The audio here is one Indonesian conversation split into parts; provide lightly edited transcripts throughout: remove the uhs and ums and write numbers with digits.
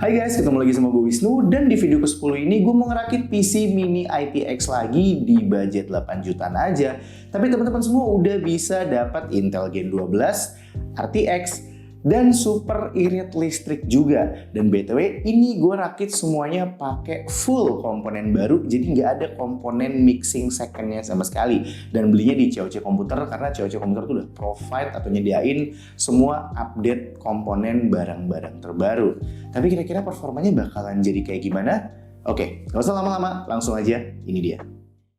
Hai guys, ketemu lagi sama gue Wisnu dan di video ke-10 ini gue mau ngerakit PC mini IPX lagi di budget 8 jutaan aja. Tapi teman-teman semua udah bisa dapat Intel Gen 12, RTX, dan super irit listrik juga. Dan BTW ini gue rakit semuanya pakai full komponen baru, jadi nggak ada komponen mixing secondnya sama sekali. Dan belinya di COC Komputer karena COC Komputer tuh udah provide atau nyediain semua update komponen barang-barang terbaru. Tapi kira-kira performanya bakalan jadi kayak gimana? Oke, nggak usah lama-lama, langsung aja, ini dia.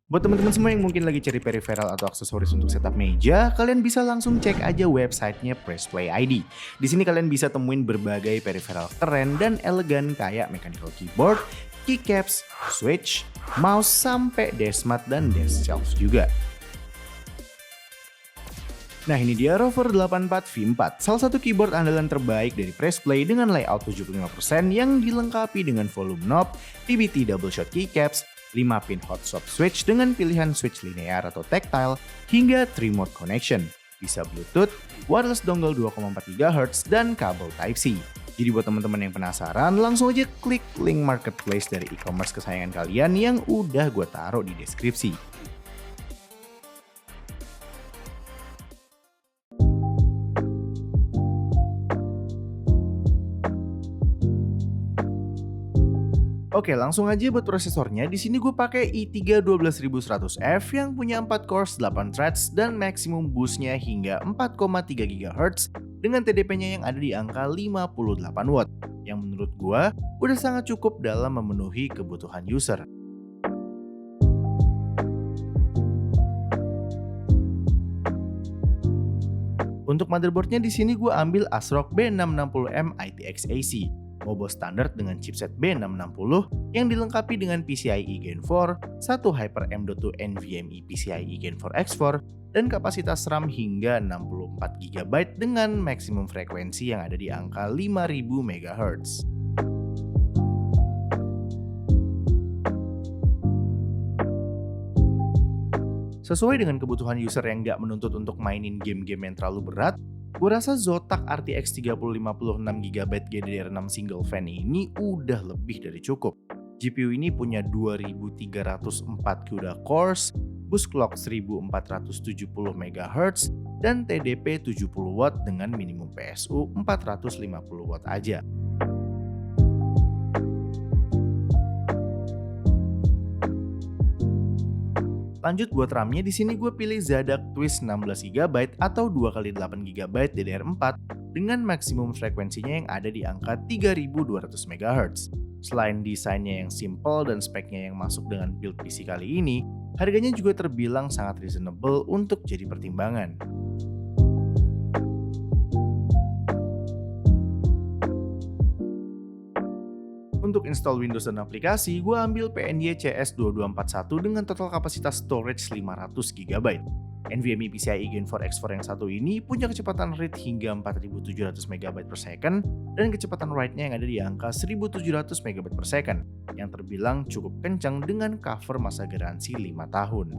Buat teman-teman semua yang mungkin lagi cari peripheral atau aksesoris untuk setup meja, kalian bisa langsung cek aja websitenya Pressplay ID. Di sini kalian bisa temuin berbagai peripheral keren dan elegan kayak mechanical keyboard, keycaps, switch, mouse, sampai desk mat dan desk shelf juga. Nah ini dia Rover 84 V4, salah satu keyboard andalan terbaik dari Pressplay dengan layout 75% yang dilengkapi dengan volume knob, PBT double shot keycaps, 5-pin hot swap switch dengan pilihan switch linear atau tactile, hingga 3-mode connection. Bisa Bluetooth, wireless dongle 2,4 GHz, dan kabel Type-C. Jadi buat teman-teman yang penasaran, langsung aja klik link marketplace dari e-commerce kesayangan kalian yang udah gue taruh di deskripsi. Oke, langsung aja buat prosesornya. Di sini gue pakai i3 12100F yang punya 4 cores, 8 threads, dan maksimum boostnya hingga 4,3 GHz dengan TDP-nya yang ada di angka 58 Watt, yang menurut gue udah sangat cukup dalam memenuhi kebutuhan user. Untuk motherboardnya di sini gue ambil ASRock B660M ITX AC. Mobo standar dengan chipset B660 yang dilengkapi dengan PCIe Gen 4, satu Hyper M.2 NVMe PCIe Gen 4 X4, dan kapasitas RAM hingga 64 GB dengan maksimum frekuensi yang ada di angka 5000 MHz. Sesuai dengan kebutuhan user yang nggak menuntut untuk mainin game-game yang terlalu berat, gue rasa Zotac RTX 3050 6GB GDDR6 single fan ini udah lebih dari cukup. GPU ini punya 2304 CUDA cores, boost clock 1470 MHz, dan TDP 70 Watt dengan minimum PSU 450 Watt aja. Lanjut buat RAM-nya, di sini gue pilih Zadak Twist 16GB atau 2x8GB DDR4 dengan maksimum frekuensinya yang ada di angka 3200 MHz. Selain desainnya yang simple dan speknya yang masuk dengan build PC kali ini, harganya juga terbilang sangat reasonable untuk jadi pertimbangan. Untuk install Windows dan aplikasi, gue ambil PNY CS2241 dengan total kapasitas storage 500GB. NVMe PCIe Gen 4 X4 yang satu ini punya kecepatan read hingga 4700 MB per second dan kecepatan write-nya yang ada di angka 1700 MB per second, yang terbilang cukup kencang dengan cover masa garansi 5 tahun.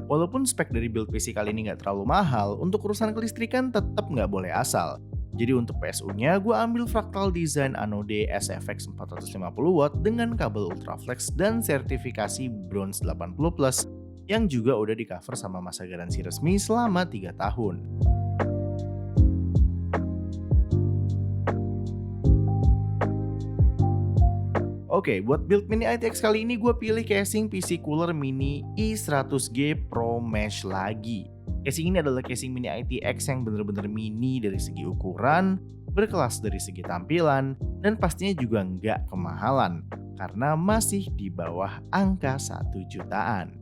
Walaupun spek dari build PC kali ini nggak terlalu mahal, untuk urusan kelistrikan tetap nggak boleh asal. Jadi untuk PSU-nya, gue ambil Fractal Design Anode SFX 450W dengan kabel Ultraflex dan sertifikasi Bronze 80+, yang juga udah di cover sama masa garansi resmi selama 3 tahun. Oke, buat build mini ITX kali ini gue pilih casing PC Cooler Mini i100G Pro Mesh lagi. Casing ini adalah casing mini ITX yang bener-bener mini dari segi ukuran, berkelas dari segi tampilan, dan pastinya juga nggak kemahalan, karena masih di bawah angka 1 jutaan.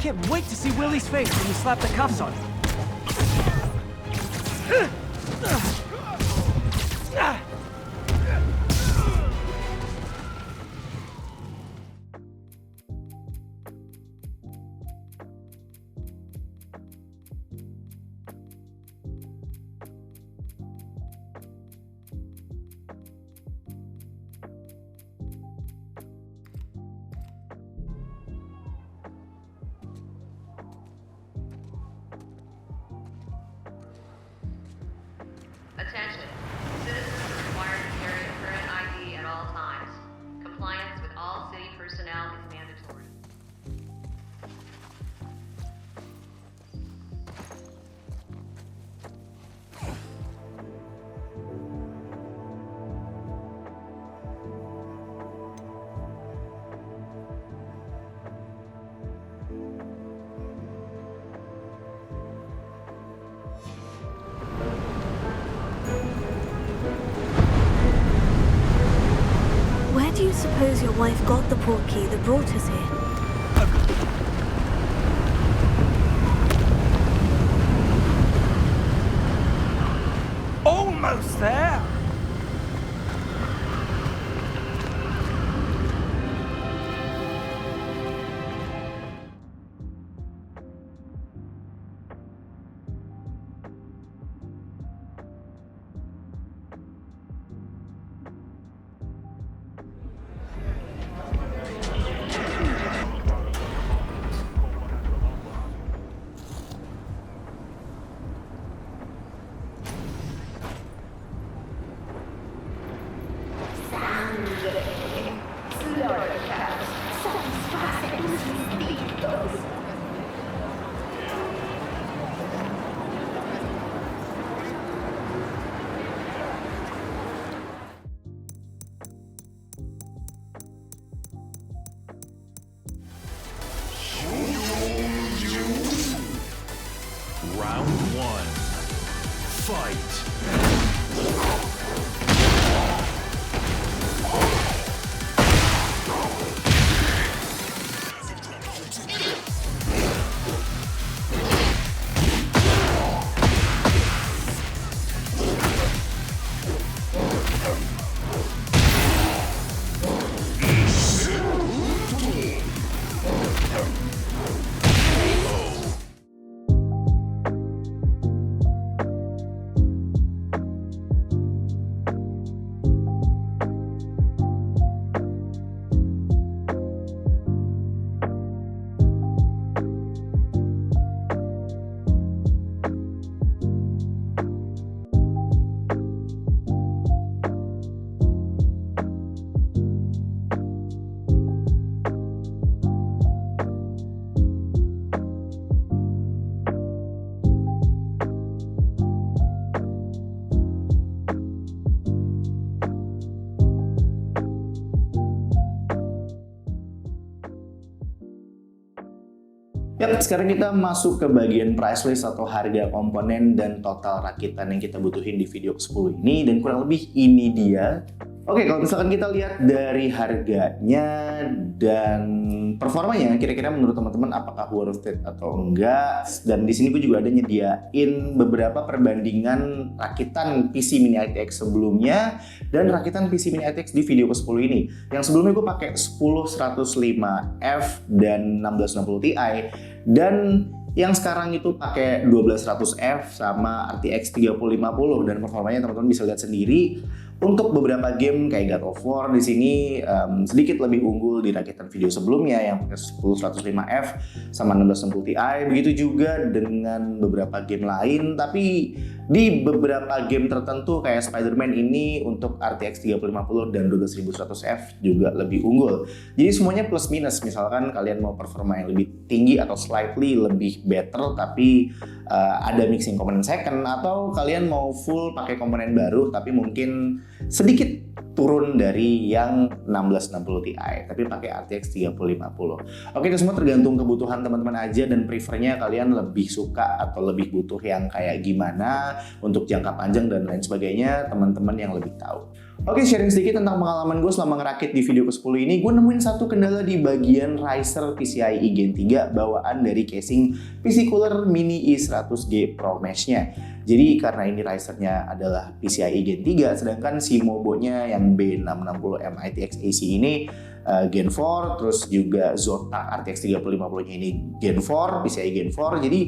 can't wait to see Willie's face when you slap the cuffs on him. Attention. Citizens are required to carry a current ID at all times. Compliance with all city personnel is mandatory. Where do you suppose your wife got the portkey that brought us here? Almost there! Round one. Fight. Yap, sekarang kita masuk ke bagian price list atau harga komponen dan total rakitan yang kita butuhin di video ke-10 ini, dan kurang lebih ini dia. Oke, kalau misalkan kita lihat dari harganya dan performanya, kira-kira menurut teman-teman apakah worth it atau enggak? Dan di sini gue juga ada nyediain beberapa perbandingan rakitan PC Mini ITX sebelumnya dan rakitan PC Mini ITX di video ke-10 ini. Yang sebelumnya gue pakai 10105F dan 1660 Ti, dan yang sekarang itu pakai 1200F sama RTX 3050, dan performanya teman-teman bisa lihat sendiri. Untuk beberapa game kayak God of War di sini sedikit lebih unggul di rakitan video sebelumnya yang pakai 10105F sama 1660 Ti. Begitu juga dengan beberapa game lain, tapi di beberapa game tertentu kayak Spider-Man ini untuk RTX 3050 dan 12100F juga lebih unggul. Jadi semuanya plus minus. Misalkan kalian mau performa yang lebih tinggi atau slightly lebih better tapi ada mixing komponen second, atau kalian mau full pakai komponen baru tapi mungkin sedikit turun dari yang 1660 Ti tapi pakai RTX 3050. Oke, itu semua tergantung kebutuhan teman-teman aja dan prefernya kalian lebih suka atau lebih butuh yang kayak gimana. gimana untuk jangka panjang dan lain sebagainya, teman-teman yang lebih tahu. Oke, sharing sedikit tentang pengalaman gue selama ngerakit di video ke-10 ini. Gue nemuin satu kendala di bagian riser PCIe Gen 3 bawaan dari casing PC Cooler Mini i100G Pro Mesh-nya. Jadi karena ini risernya adalah PCIe Gen 3, sedangkan si Mobo-nya yang B660M ITX AC ini Gen 4, terus juga Zotac RTX 3050-nya ini Gen 4, PCIe Gen 4. Jadi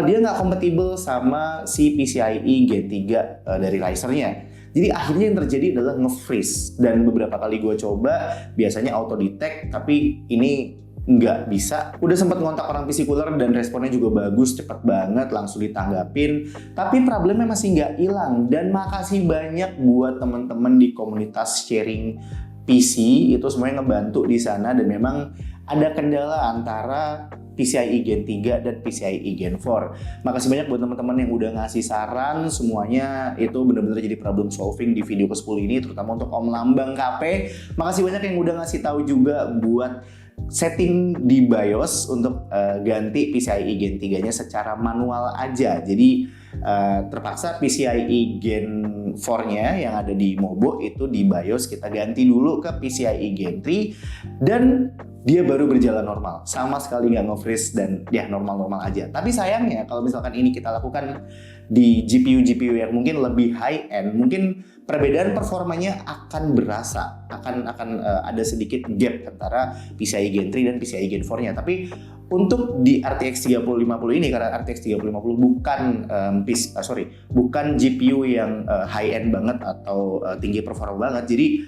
dia nggak kompatibel sama si PCIe Gen 3 dari risernya. Jadi akhirnya yang terjadi adalah nge-freeze, dan beberapa kali gue coba biasanya auto detect, tapi ini nggak bisa. Udah sempat ngontak orang PC Cooler dan responnya juga bagus, cepet banget, langsung ditanggapin. Tapi problemnya masih nggak hilang, dan makasih banyak buat teman-teman di komunitas sharing PC itu semuanya ngebantu di sana, dan memang ada kendala antara PCIe Gen 3 dan PCIe Gen 4. Makasih banyak buat teman-teman yang udah ngasih saran, semuanya itu benar-benar jadi problem solving di video ke-10 ini, terutama untuk Om Lambang KP. Makasih banyak yang udah ngasih tahu juga buat setting di BIOS untuk ganti PCIe Gen 3-nya secara manual aja. Jadi terpaksa PCIe Gen 4-nya yang ada di Mobo itu di BIOS kita ganti dulu ke PCIe Gen 3, dan dia baru berjalan normal, sama sekali nggak nge-freeze dan ya normal-normal aja. Tapi sayangnya kalau misalkan ini kita lakukan di GPU yang mungkin lebih high end, mungkin perbedaan performanya akan berasa, akan ada sedikit gap antara PCIe Gen 3 dan PCIe Gen 4-nya. Tapi untuk di RTX 3050 ini, karena RTX 3050 bukan GPU yang high end banget atau tinggi performa banget, jadi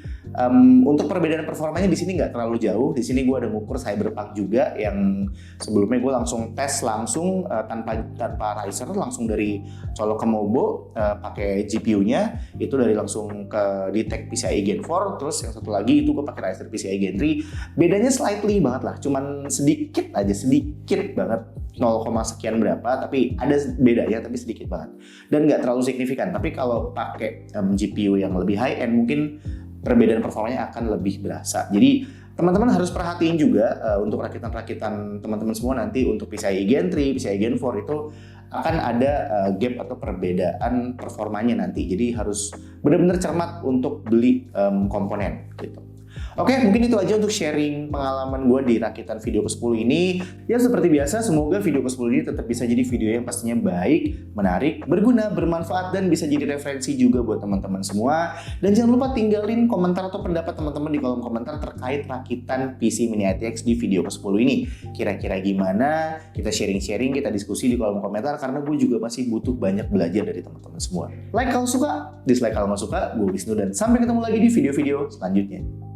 untuk perbedaan performanya di sini nggak terlalu jauh. Di sini gue ada ngukur Cyberpunk juga, yang sebelumnya gue langsung tes langsung tanpa riser, langsung dari colok ke Mobo pakai GPU-nya itu dari langsung ke detect PCIe Gen 4, terus yang satu lagi itu gue pakai riser PCIe Gen 3. Bedanya slightly banget lah, cuman sedikit banget, 0, sekian berapa, tapi ada bedanya tapi sedikit banget dan nggak terlalu signifikan. Tapi kalau pakai GPU yang lebih high end mungkin perbedaan performanya akan lebih berasa. Jadi teman-teman harus perhatiin juga untuk rakitan-rakitan teman-teman semua nanti untuk PCIe Gen 3, PCIe Gen 4 itu akan ada gap atau perbedaan performanya nanti. Jadi harus benar-benar cermat untuk beli komponen gitu. Oke, mungkin itu aja untuk sharing pengalaman gue di rakitan video ke-10 ini. Ya seperti biasa, semoga video ke-10 ini tetap bisa jadi video yang pastinya baik, menarik, berguna, bermanfaat, dan bisa jadi referensi juga buat teman-teman semua. Dan jangan lupa tinggalin komentar atau pendapat teman-teman di kolom komentar terkait rakitan PC Mini ITX di video ke-10 ini. Kira-kira gimana? Kita sharing-sharing, kita diskusi di kolom komentar, karena gue juga masih butuh banyak belajar dari teman-teman semua. Like kalau suka, dislike kalau nggak suka. Gue Wisnu, dan sampai ketemu lagi di video-video selanjutnya.